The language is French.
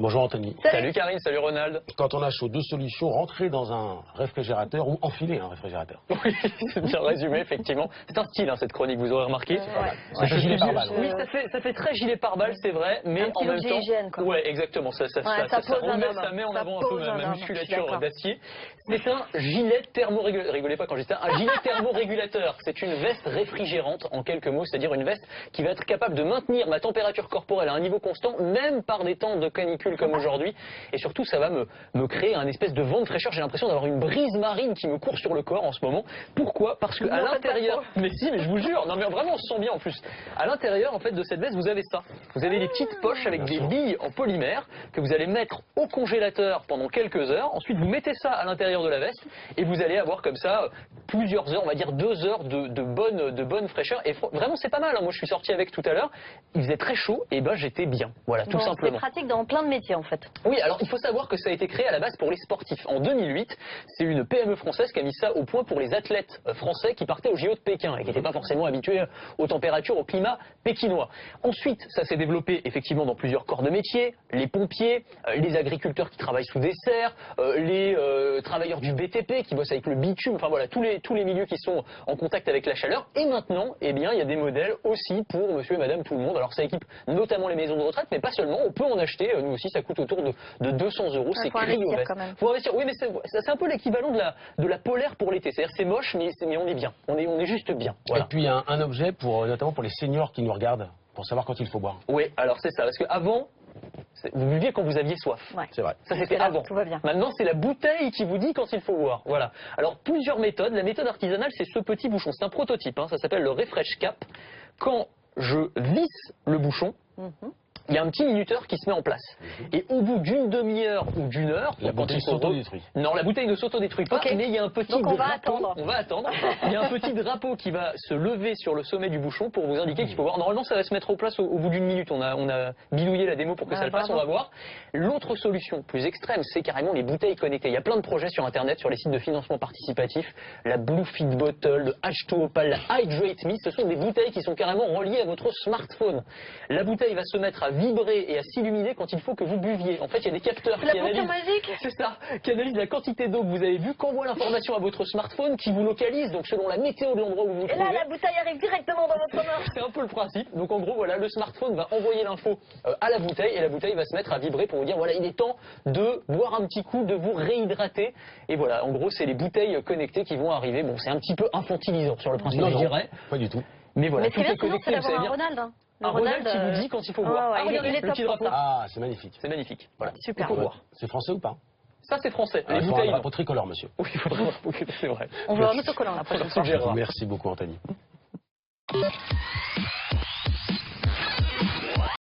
Bonjour Anthony. Salut Karine, salut Ronald. Quand on a chaud, deux solutions, rentrer dans un réfrigérateur ou enfiler un réfrigérateur. Oui, c'est bien résumé, effectivement. C'est un style, cette chronique, vous aurez remarqué. C'est pas mal. Ouais. C'est gilet pare-balles. Oui, ça fait très gilet pare-balles, c'est vrai, mais en même temps... hygiène, quoi. Ouais, exactement. Ça met en avant un peu ma musculature d'acier. C'est un gilet thermorégulateur. Rigolez pas quand je dis ça. Un gilet thermorégulateur. C'est une veste réfrigérante, en quelques mots, c'est-à-dire une veste qui va être capable de maintenir ma température corporelle à un niveau constant, même par des temps de canicule comme aujourd'hui. Et surtout, ça va me créer un espèce de vent de fraîcheur. J'ai l'impression d'avoir une brise marine qui me court sur le corps en ce moment. Pourquoi? Parce qu'à l'intérieur... Mais si, mais je vous jure. Non, mais vraiment, on se sent bien en plus. À l'intérieur, en fait, de cette veste, vous avez ça. Vous avez des petites poches avec des billes en polymère que vous allez mettre au congélateur pendant quelques heures. Ensuite, vous mettez ça à l'intérieur de la veste et vous allez avoir comme ça plusieurs heures, on va dire 2 heures de bonne fraîcheur. Et vraiment, c'est pas mal. Moi, je suis sorti avec tout à l'heure. Il faisait très chaud et ben j'étais bien. Voilà, tout simplement. C'est pratique dans plein de métiers, en fait. Oui, alors il faut savoir que ça a été créé à la base pour les sportifs. En 2008, c'est une PME française qui a mis ça au point pour les athlètes français qui partaient au JO de Pékin et qui n'étaient pas forcément habitués aux températures, au climat pékinois. Ensuite, ça s'est développé effectivement dans plusieurs corps de métier, les pompiers, les agriculteurs qui travaillent sous des serres, les travailleurs du BTP qui bossent avec le bitume, enfin voilà, tous les milieux qui sont en contact avec la chaleur. Et maintenant, eh bien, il y a des modèles aussi pour monsieur et madame tout le monde. Alors ça équipe notamment les maisons de retraite, mais pas seulement, on peut en acheter, nous aussi, ça coûte autour de 200 €, c'est Cryovest. Faut investir. Oui, mais c'est un peu l'équivalent de la polaire pour l'été. C'est-à-dire c'est moche, mais on est bien. On est juste bien. Voilà. Et puis un objet notamment pour les seniors qui nous regardent, pour savoir quand il faut boire. Oui, alors c'est ça, parce qu'avant, vous buviez quand vous aviez soif. Ouais. C'est vrai. Ça c'était avant. Tout va bien. Maintenant c'est la bouteille qui vous dit quand il faut boire. Voilà. Alors plusieurs méthodes. La méthode artisanale c'est ce petit bouchon. C'est un prototype. Ça s'appelle le Refresh Cap. Quand je visse le bouchon, il y a un petit minuteur qui se met en place. Et au bout d'une demi-heure ou d'une heure... La bouteille s'autodétruit. Non, la bouteille ne s'autodétruit pas, mais il y a un petit drapeau... On va attendre. Il y a un petit drapeau qui va se lever sur le sommet du bouchon pour vous indiquer qu'il faut boire. Normalement, ça va se mettre en place au bout d'une minute. On a bidouillé la démo pour que ça le fasse, on va voir. L'autre solution plus extrême, c'est carrément les bouteilles connectées. Il y a plein de projets sur Internet, sur les sites de financement participatif. La Blue Fit Bottle, le H2O Pal, la Hydrate Me, ce sont des bouteilles qui sont carrément reliées à votre smartphone. La bouteille va se mettre à vibrer et à s'illuminer quand il faut que vous buviez. En fait, il y a des capteurs qui analysent... C'est ça, qui analysent la quantité d'eau que vous avez bu, qu'envoie l'information à votre smartphone, qui vous localise, donc selon la météo de l'endroit où vous vous trouvez. Et là, la bouteille arrive directement dans votre main. C'est un peu le principe. Donc en gros, voilà, le smartphone va envoyer l'info à la bouteille et la bouteille va se mettre à vibrer pour vous dire, voilà, il est temps de boire un petit coup, de vous réhydrater. Et voilà, en gros, c'est les bouteilles connectées qui vont arriver. Bon, c'est un petit peu infantilisant sur le principe, je dirais. Pas du tout. Mais voilà, tout est connecté, vous savez bien. Un Ronald qui vous dit quand il faut boire. Ah, regardez, le petit drapeau. Ah, c'est magnifique. C'est magnifique. Voilà. Super. C'est français ou pas? Ça, c'est français. Les bouteilles. Un drapeau tricolore, monsieur. Oui, il faudra voir. C'est vrai. On veut un autocollant la prochaine fois. Merci beaucoup, Anthony.